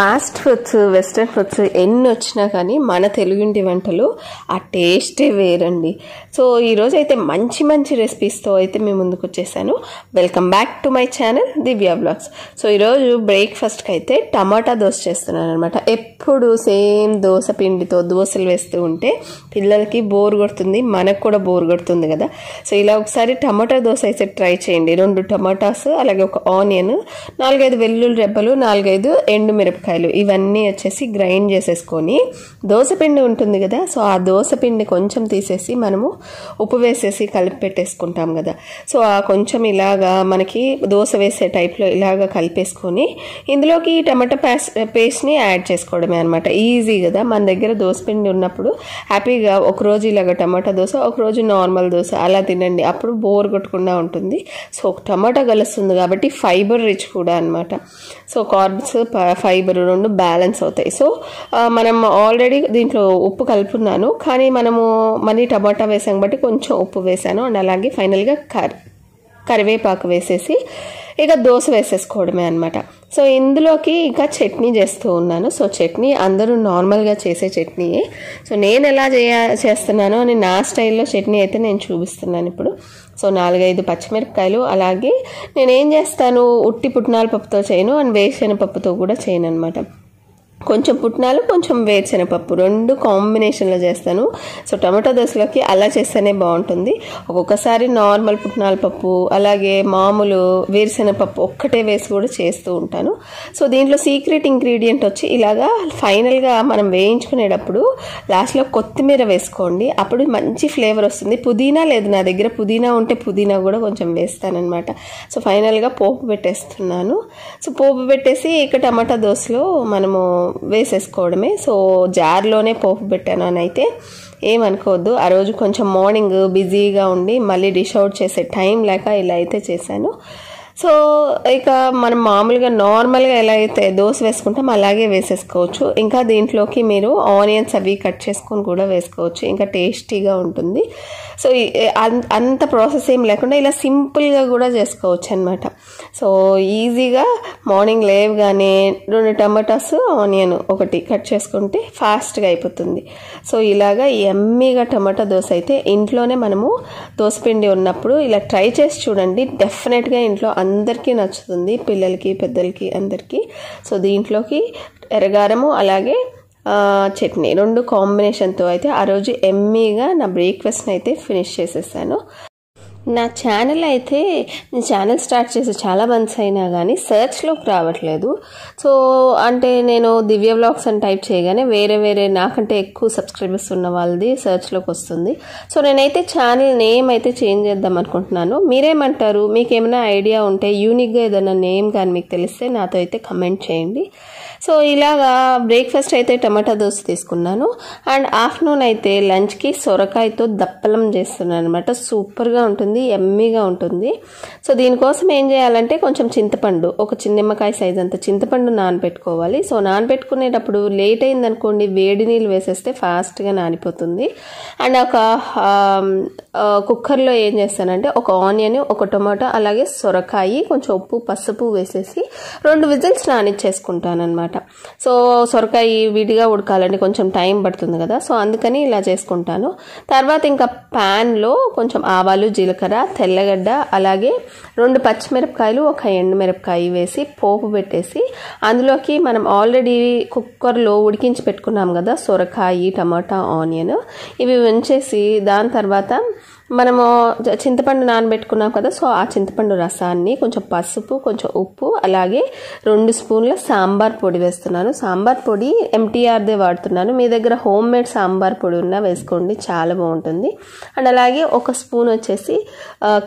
Fast foods western foods ఎన్ని వచ్చినా కానీ మన తెలుగింటి వంటలు ఆ టేస్టే వేరండి. సో ఈరోజు అయితే మంచి మంచి రెసిపీస్తో అయితే మేము ముందుకు వచ్చేసాను. Welcome back to my channel Divya blogs. So ఈరోజు బ్రేక్ఫాస్ట్కి అయితే టమాటా దోశ చేస్తున్నాను అనమాట. ఎప్పుడు సేమ్ దోశ పిండితో దోశలు వేస్తూ ఉంటే పిల్లలకి బోర్ కొడుతుంది, మనకు కూడా బోర్ కొడుతుంది కదా. సో ఇలా ఒకసారి టమాటా దోశ అయితే ట్రై చేయండి. 2 టమాటాస్, అలాగే ఒక ఆనియన్, 4-5 వెల్లుల్లి రెబ్బలు, 4-5 ఎండు మిరపకాయలు ఇవన్నీ వచ్చేసి గ్రైండ్ చేసేసుకొని, దోశపిండి ఉంటుంది కదా, సో ఆ దోశపిండి కొంచెం తీసేసి మనము ఉప్పు వేసేసి కలిపి పెట్టేసుకుంటాం కదా. సో ఆ కొంచెం ఇలాగా మనకి దోశ వేసే టైప్లో ఇలాగా కలిపేసుకొని ఇందులోకి టమాటా పేస్ట్ని యాడ్ చేసుకోవడమే అనమాట. ఈజీ కదా, మన దగ్గర దోశపిండి ఉన్నప్పుడు హ్యాపీగా ఒకరోజు ఇలాగ టమాటా దోశ, ఒకరోజు నార్మల్ దోశ అలా తినండి, అప్పుడు బోర్ కొట్టకుండా ఉంటుంది. సో టమాటా కలుస్తుంది కాబట్టి ఫైబర్ రిచ్ కూడా అనమాట. సో కార్బ్స్ ఫైబర్ 2 బ్యాలెన్స్ అవుతాయి. సో మనం ఆల్రెడీ దీంట్లో ఉప్పు కలుపున్నాను, కానీ మనము మళ్ళీ టమాటా వేసాం బట్టి కొంచెం ఉప్పు వేసాను. అండ్ అలాగే ఫైనల్గా కరివేపాకు వేసేసి ఇక దోశ వేసేసుకోవడమే అనమాట. సో ఇందులోకి ఇంకా చట్నీ చేస్తూ ఉన్నాను. సో చట్నీ అందరూ నార్మల్గా చేసే చట్నీయే. సో నేను ఎలా చేస్తున్నాను అని నా స్టైల్లో చట్నీ అయితే నేను చూపిస్తున్నాను ఇప్పుడు. సో 4-5 పచ్చిమిరపకాయలు, అలాగే నేనేం చేస్తాను, ఉట్టి పుట్నాల పప్పుతో చేయను అండ్ వేరుశెనగపప్పుతో కూడా చేయను అనమాట. కొంచెం పుట్నాలు, కొంచెం వేరుశెనగపప్పు 2 కాంబినేషన్లో చేస్తాను. సో టమాటా దోశలోకి అలా చేస్తేనే బాగుంటుంది. ఒక్కొక్కసారి నార్మల్ పుట్నాల పప్పు, అలాగే మామూలు వేరుశెనగపప్పు ఒక్కటే వేసి కూడా చేస్తూ ఉంటాను. సో దీంట్లో సీక్రెట్ ఇంగ్రీడియంట్ వచ్చి ఇలాగా ఫైనల్గా మనం వేయించుకునేటప్పుడు లాస్ట్లో కొత్తిమీర వేసుకోండి, అప్పుడు మంచి ఫ్లేవర్ వస్తుంది. పుదీనా లేదు నా దగ్గర, పుదీనా ఉంటే పుదీనా కూడా కొంచెం వేస్తానమాట. సో ఫైనల్గా పోపు పెట్టేస్తున్నాను. సో పోపు పెట్టేసి ఇక టమాటా దోశలో మనము వేసేసుకోవడమే. సో జార్లోనే పోపు పెట్టాను అని అయితే ఏమనుకోవద్దు. ఆ రోజు కొంచెం మార్నింగ్ బిజీగా ఉండి మళ్ళీ డిష్ అవుట్ చేసే టైం లేక ఇలా అయితే చేశాను. సో ఇక మనం మామూలుగా నార్మల్గా ఎలా అయితే దోశ వేసుకుంటాం అలాగే వేసేసుకోవచ్చు. ఇంకా దీంట్లోకి మీరు ఆనియన్స్ అవి కట్ చేసుకొని కూడా వేసుకోవచ్చు, ఇంకా టేస్టీగా ఉంటుంది. సో అంత ప్రాసెస్ ఏం లేకుండా ఇలా సింపుల్గా కూడా చేసుకోవచ్చు అనమాట. సో ఈజీగా మార్నింగ్ లేవగానే 2 టమాటాస్, ఆనియన్ ఒకటి కట్ చేసుకుంటే ఫాస్ట్గా అయిపోతుంది. సో ఇలాగా యమ్మీగా టమాటా దోశ అయితే ఇంట్లోనే మనము దోశపిండి ఉన్నప్పుడు ఇలా ట్రై చేసి చూడండి. డెఫినెట్గా ఇంట్లో అందరికీ నచ్చుతుంది, పిల్లలకి పెద్దలకి అందరికీ. సో దీంట్లోకి ఎర్రగారము అలాగే చట్నీ 2 కాంబినేషన్తో అయితే ఆ రోజు ఎమ్మీగా నా బ్రేక్ఫాస్ట్ని అయితే ఫినిష్ చేసేసాను. నా ఛానల్ అయితే నేను ఛానల్ స్టార్ట్ చేసి చాలా మంత్స్ అయినా కానీ సర్చ్లోకి రావట్లేదు. సో అంటే నేను దివ్య బ్లాగ్స్ అని టైప్ చేయగానే వేరే నాకంటే ఎక్కువ సబ్స్క్రైబర్స్ ఉన్న వాళ్ళది సర్చ్లోకి వస్తుంది. సో నేనైతే ఛానల్ నేమ్ అయితే చేంజ్ చేద్దాం అనుకుంటున్నాను. మీరేమంటారు? మీకు ఏమైనా ఐడియా ఉంటే యూనిక్గా ఏదైనా నేమ్ కానీ మీకు తెలిస్తే నాతో అయితే కమెంట్ చేయండి. సో ఇలాగా బ్రేక్ఫాస్ట్ అయితే టమాటా దోశ తీసుకున్నాను. అండ్ ఆఫ్టర్నూన్ అయితే లంచ్కి సొరకాయతో దప్పలం చేస్తున్నాను అనమాట. సూపర్గా ఉంటుంది, ఎమ్మీగా ఉంటుంది. సో దీనికోసం ఏం చేయాలంటే కొంచెం చింతపండు, ఒక చిన్న నిమ్మకాయ సైజ్ అంత చింతపండు నానబెట్టుకోవాలి. సో నానబెట్టుకునేటప్పుడు లేట్ అయిందనుకోండి, వేడి నీళ్ళు వేసేస్తే ఫాస్ట్గా నానిపోతుంది. అండ్ ఒక కుక్కర్లో ఏం చేస్తానంటే ఒక ఆనియన్, ఒక టొమాటో, అలాగే సొరకాయ, కొంచెం ఉప్పు పసుపు వేసేసి 2 విజిల్స్ నానిచ్చేసుకుంటాను అనమాట. సో సొరకాయ విడిగా ఉడకాలండి, కొంచెం టైం పడుతుంది కదా, సో అందుకని ఇలా చేసుకుంటాను. తర్వాత ఇంకా ప్యాన్లో కొంచెం ఆవాలు, జీలకర్ర, తెల్లగడ్డ, అలాగే 2 పచ్చిమిరపకాయలు, ఒక ఎండుమిరపకాయ వేసి పోపు పెట్టేసి అందులోకి మనం ఆల్రెడీ కుక్కర్లో ఉడికించి పెట్టుకున్నాం కదా సొరకాయ, టమాటా, ఆనియన్ ఇవి ఉంచేసి దాని తర్వాత మనము చింతపండు నానబెట్టుకున్నాం కదా, సో ఆ చింతపండు రసాన్ని, కొంచెం పసుపు, కొంచెం ఉప్పు, అలాగే 2 స్పూన్ల సాంబార్ పొడి వేస్తున్నాను. సాంబార్ పొడి MTRదే వాడుతున్నాను. మీ దగ్గర హోమ్ మేడ్ సాంబార్ పొడి ఉన్నా వేసుకోండి, చాలా బాగుంటుంది. అండ్ అలాగే 1 స్పూన్ వచ్చేసి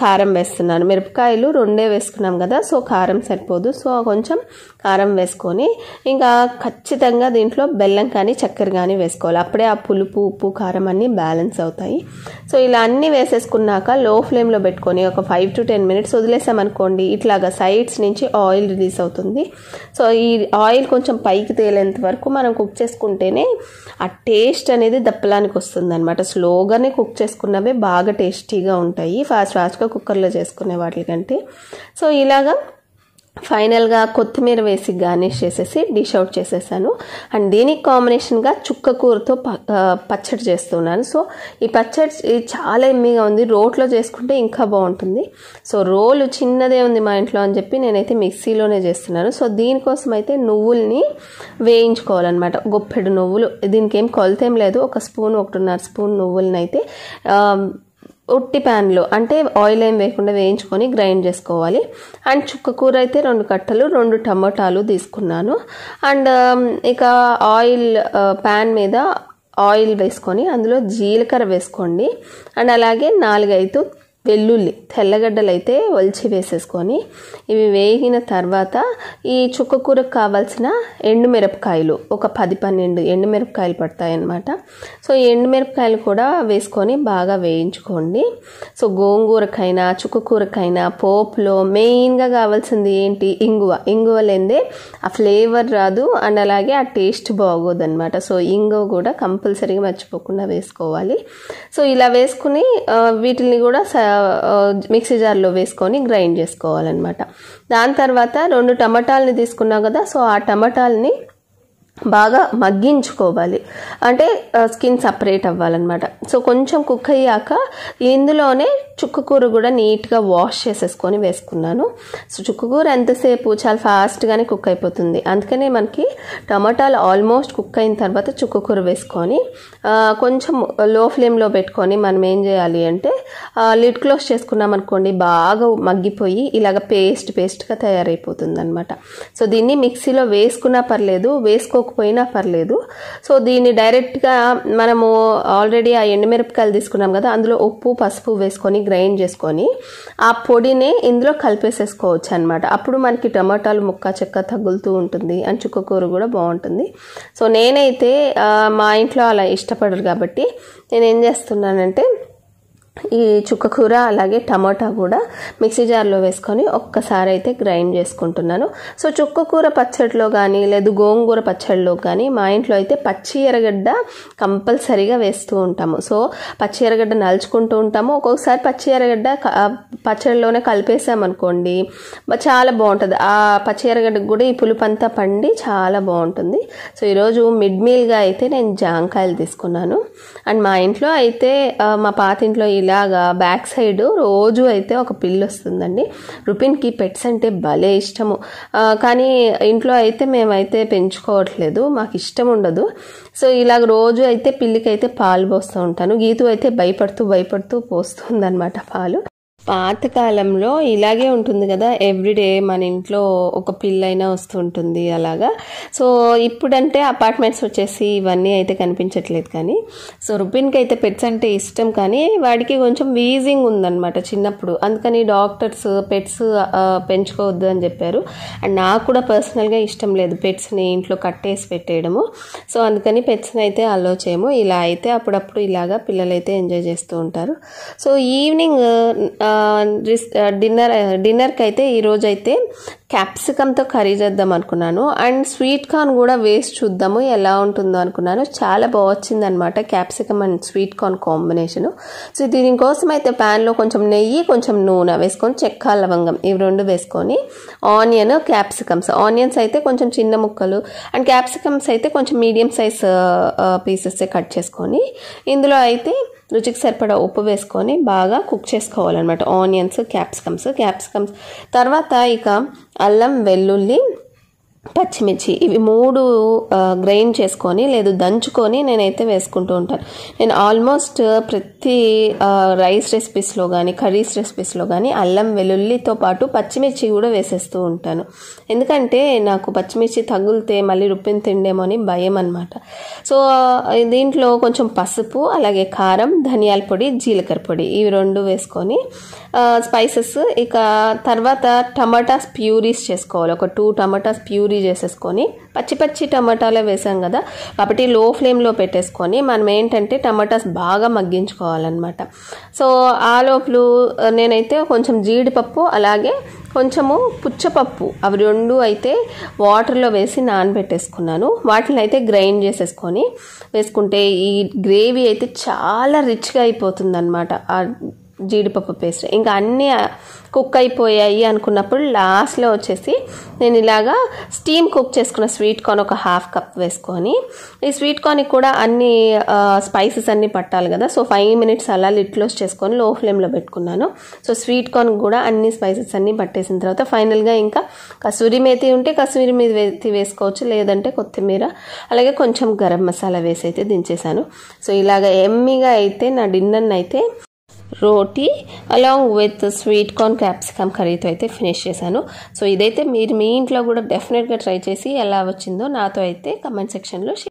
కారం వేస్తున్నాను. మిరపకాయలు 2 వేసుకున్నాం కదా, సో కారం సరిపోదు, సో కొంచెం కారం వేసుకొని ఇంకా ఖచ్చితంగా దీంట్లో బెల్లం కానీ చక్కెర కానీ వేసుకోవాలి. అప్పుడే ఆ పులుపు, ఉప్పు, కారం అన్నీ బ్యాలెన్స్ అవుతాయి. సో ఇలా అన్నీ వేసేసుకున్నాక లో ఫ్లేమ్లో పెట్టుకొని ఒక 5 to 10 minutes వదిలేసామనుకోండి, ఇట్లాగా సైడ్స్ నుంచి ఆయిల్ రిలీజ్ అవుతుంది. సో ఈ ఆయిల్ కొంచెం పైకి తేలేంత వరకు మనం కుక్ చేసుకుంటేనే ఆ టేస్ట్ అనేది దప్పలానికి వస్తుంది అనమాట. స్లోగానే కుక్ చేసుకున్నవే బాగా టేస్టీగా ఉంటాయి, ఫాస్ట్గా కుక్కర్లో చేసుకునే వాటి కంటే. సో ఇలాగా ఫైనల్గా కొత్తిమీర వేసి గార్నిష్ చేసేసి డిష్ అవుట్ చేసేసాను. అండ్ దీనికి కాంబినేషన్గా చుక్క కూరతో పచ్చడి చేస్తున్నాను. సో ఈ పచ్చడి చాలా ఎమ్మీగా ఉంది, రోట్లో చేసుకుంటే ఇంకా బాగుంటుంది. సో రోలు చిన్నదే ఉంది మా ఇంట్లో అని చెప్పి నేనైతే మిక్సీలోనే చేస్తున్నాను. సో దీనికోసం అయితే నువ్వుల్ని వేయించుకోవాలన్నమాట. గొప్పెడు నువ్వులు, దీనికి ఏం కొలతేం లేదు, 1 స్పూన్ 1.5 స్పూన్ నువ్వులని అయితే ఉట్టి ప్యాన్లో అంటే ఆయిల్ ఏం వేయకుండా వేయించుకొని గ్రైండ్ చేసుకోవాలి. అండ్ చుక్క కూర అయితే 2 కట్టలు 2 టమాటాలు తీసుకున్నాను. అండ్ ఇక ఆయిల్ ప్యాన్ మీద ఆయిల్ వేసుకొని అందులో జీలకర్ర వేసుకోండి. అండ్ అలాగే 4-5 వెల్లుల్లి తెల్లగడ్డలు అయితే ఒలిచి వేసేసుకొని ఇవి వేగిన తర్వాత ఈ చుక్క కూరకు కావాల్సిన ఎండుమిరపకాయలు ఒక 10-12 ఎండుమిరపకాయలు పడతాయి అన్నమాట. సో ఈ ఎండుమిరపకాయలు కూడా వేసుకొని బాగా వేయించుకోండి. సో గోంగూరకైనా చుక్క కూరకైనా పోపులో మెయిన్గా కావాల్సింది ఏంటి, ఇంగువ లేదే ఆ ఫ్లేవర్ రాదు అండ్ అలాగే ఆ టేస్ట్ బాగోదు అనమాట. సో ఇంగువ కూడా కంపల్సరీగా మర్చిపోకుండా వేసుకోవాలి. సో ఇలా వేసుకుని వీటిని కూడా మిక్సీ జార్లో వేసుకొని గ్రైండ్ చేసుకోవాలన్నమాట. దాని తర్వాత 2 టమాటాలని తీసుకున్నాం కదా, సో ఆ టమాటాలని బాగా మగ్గించుకోవాలి, అంటే స్కిన్ సపరేట్ అవ్వాలన్నమాట. సో కొంచెం కుక్ అయ్యాక ఇందులోనే చుక్కకూర కూడా నీట్గా వాష్ చేసేసుకొని వేసుకున్నాను. సో చుక్కకూర ఎంతసేపు చాలా ఫాస్ట్గానే కుక్ అయిపోతుంది, అందుకనే మనకి టమాటాలు ఆల్మోస్ట్ కుక్ అయిన తర్వాత చుక్కకూర వేసుకొని కొంచెం లో ఫ్లేమ్లో పెట్టుకొని మనం ఏం చేయాలి అంటే లిడ్ క్లోజ్ చేసుకున్నాం అనుకోండి, బాగా మగ్గిపోయి ఇలాగ పేస్ట్గా తయారైపోతుంది అనమాట. సో దీన్ని మిక్సీలో వేసుకున్నా పర్లేదు, వేసుకోకపోయినా పర్లేదు. సో దీన్ని డైరెక్ట్గా మనము ఆల్రెడీ ఆ ఎండుమిరపకాయలు తీసుకున్నాం కదా, అందులో ఉప్పు పసుపు వేసుకొని గ్రైండ్ చేసుకొని ఆ పొడిని ఇందులో కలిపేసేసుకోవచ్చు అనమాట. అప్పుడు మనకి టమాటాలు ముక్క చెక్క తగులుతూ ఉంటుంది అండ్ చుక్కకూర కూడా బాగుంటుంది. సో నేనైతే మా ఇంట్లో అలా ఇష్టపడరు కాబట్టి నేను ఏం చేస్తున్నానంటే ఈ చుక్కకూర అలాగే టమాటా కూడా మిక్సీ జార్లో వేసుకొని ఒక్కసారి అయితే గ్రైండ్ చేసుకుంటున్నాను. సో చుక్కకూర పచ్చడిలో కానీ లేదు గోంగూర పచ్చడిలో కానీ మా ఇంట్లో అయితే పచ్చి ఎర్రగడ్డ కంపల్సరీగా వేస్తూ ఉంటాము. సో పచ్చి ఎర్రగడ్డ నలుచుకుంటూ ఉంటాము. ఒక్కొక్కసారి పచ్చి ఎర్రగడ్డ పచ్చడిలోనే కలిపేసామనుకోండి చాలా బాగుంటుంది. ఆ పచ్చి ఎర్రగడ్డకు కూడా ఈ పులుపంతా పండి చాలా బాగుంటుంది. సో ఈరోజు మిడ్ మీల్గా అయితే నేను జాంకాయలు తీసుకున్నాను. అండ్ మా ఇంట్లో అయితే మా పాత ఇంట్లో ఇలాగా బ్యాక్ సైడ్ రోజు అయితే ఒక పిల్లి వస్తుందండి. రుపిన్కి పెట్స్ అంటే భలే ఇష్టము, కానీ ఇంట్లో అయితే మేమైతే పెంచుకోవట్లేదు, మాకు ఇష్టం ఉండదు. సో ఇలాగ రోజు అయితే పిల్లికి అయితే పాలు పోస్తూ ఉంటాను. గీతు అయితే భయపడుతూ పోస్తుంది అనమాట పాలు. పాతకాలంలో ఇలాగే ఉంటుంది కదా, ఎవ్రీడే మన ఇంట్లో ఒక పిల్లైనా వస్తుంటుంది అలాగా. సో ఇప్పుడంటే అపార్ట్మెంట్స్ వచ్చేసి ఇవన్నీ అయితే కనిపించట్లేదు. కానీ సో రుపిన్కి అయితే పెట్స్ అంటే ఇష్టం, కానీ వాడికి కొంచెం వీజింగ్ ఉందన్నమాట చిన్నప్పుడు, అందుకని డాక్టర్స్ పెట్స్ పెంచుకోవద్దు అని చెప్పారు. అండ్ నాకు కూడా పర్సనల్గా ఇష్టం లేదు పెట్స్ని ఇంట్లో కట్టేసి పెట్టేయడము. సో అందుకని పెట్స్ని అయితే అలో చేయము. ఇలా అయితే అప్పుడప్పుడు ఇలాగా పిల్లలైతే ఎంజాయ్ చేస్తూ ఉంటారు. సో ఈవినింగ్ డిన్నర్కి అయితే ఈరోజు అయితే క్యాప్సికమ్తో కర్రీ చేద్దాం అనుకున్నాను. అండ్ స్వీట్ కార్న్ కూడా వేసి చూద్దాము ఎలా ఉంటుందో అనుకున్నాను. చాలా బాగా వచ్చింది అనమాట capsicum and sweet corn combination. So దీనికోసం అయితే ప్యాన్లో కొంచెం నెయ్యి కొంచెం నూనె వేసుకొని చెక్క లవంగం ఇవి 2 వేసుకొని ఆనియన్ ఆనియన్స్ అయితే కొంచెం చిన్న ముక్కలు అండ్ క్యాప్సికమ్స్ అయితే కొంచెం మీడియం సైజ్ పీసెస్ కట్ చేసుకొని ఇందులో అయితే రుచికి సరిపడా ఉప్పు వేసుకొని బాగా కుక్ చేసుకోవాలన్నమాట. ఆనియన్స్ క్యాప్సికమ్స్ తర్వాత ఇక అల్లం వెల్లుల్లి పచ్చిమిర్చి ఇవి 3 గ్రైండ్ చేసుకొని లేదు దంచుకొని నేనైతే వేసుకుంటూ ఉంటాను. నేను ఆల్మోస్ట్ ప్రతి రైస్ రెసిపీస్లో కానీ కర్రీస్ రెసిపీస్లో కానీ అల్లం వెల్లుల్లితో పాటు పచ్చిమిర్చి కూడా వేసేస్తూ ఉంటాను. ఎందుకంటే నాకు పచ్చిమిర్చి తగులితే మళ్ళీ రుప్పిని తిండేమో అని భయం అనమాట. సో దీంట్లో కొంచెం పసుపు అలాగే కారం ధనియాల పొడి జీలకర్ర పొడి ఇవి 2 వేసుకొని స్పైసెస్ ఇక తర్వాత టమాటాస్ ప్యూరీస్ చేసుకోవాలి. ఒక 2 టమాటాస్ ప్యూరీ చేసేసుకొని పచ్చి టమాటాలే వేసాం కదా కాబట్టి లో ఫ్లేమ్లో పెట్టేసుకొని మనం ఏంటంటే టమాటాస్ బాగా మగ్గించుకోవాలన్నమాట. సో ఆ లోపల నేనైతే కొంచెం జీడిపప్పు అలాగే కొంచెము పుచ్చపప్పు అవి 2 అయితే వాటర్లో వేసి నానబెట్టేసుకున్నాను. వాటిని అయితే గ్రైండ్ చేసేసుకొని వేసుకుంటే ఈ గ్రేవీ అయితే చాలా రిచ్గా అయిపోతుంది అనమాట. జీడిపప్పు పేస్ట్, ఇంకా అన్నీ కుక్ అయిపోయాయి అనుకున్నప్పుడు లాస్ట్లో వచ్చేసి నేను ఇలాగా స్టీమ్ కుక్ చేసుకున్న స్వీట్ కార్న్ ఒక హాఫ్ కప్ వేసుకొని, ఈ స్వీట్ కార్న్కి కూడా అన్ని స్పైసెస్ అన్నీ పట్టాలి కదా, సో 5 minutes అలా లిడ్ క్లోజ్ చేసుకొని లో ఫ్లేమ్లో పెట్టుకున్నాను. సో స్వీట్ కార్న్ కూడా అన్ని స్పైసెస్ అన్నీ పట్టేసిన తర్వాత ఫైనల్గా ఇంకా కసూరి మేతి ఉంటే కసూరి మేతి వేసుకోవచ్చు, లేదంటే కొత్తిమీర, అలాగే కొంచెం గరం మసాలా వేసి అయితే దించేసాను. సో ఇలాగ ఎమ్మీగా అయితే నా డిన్నర్ని అయితే roti along with sweet corn capsicum కర్రీతో అయితే ఫినిష్ చేశాను. సో ఇదైతే మీరు మీ ఇంట్లో కూడా డెఫినెట్గా ట్రై చేసి ఎలా వచ్చిందో నాతో అయితే కమెంట్ సెక్షన్లో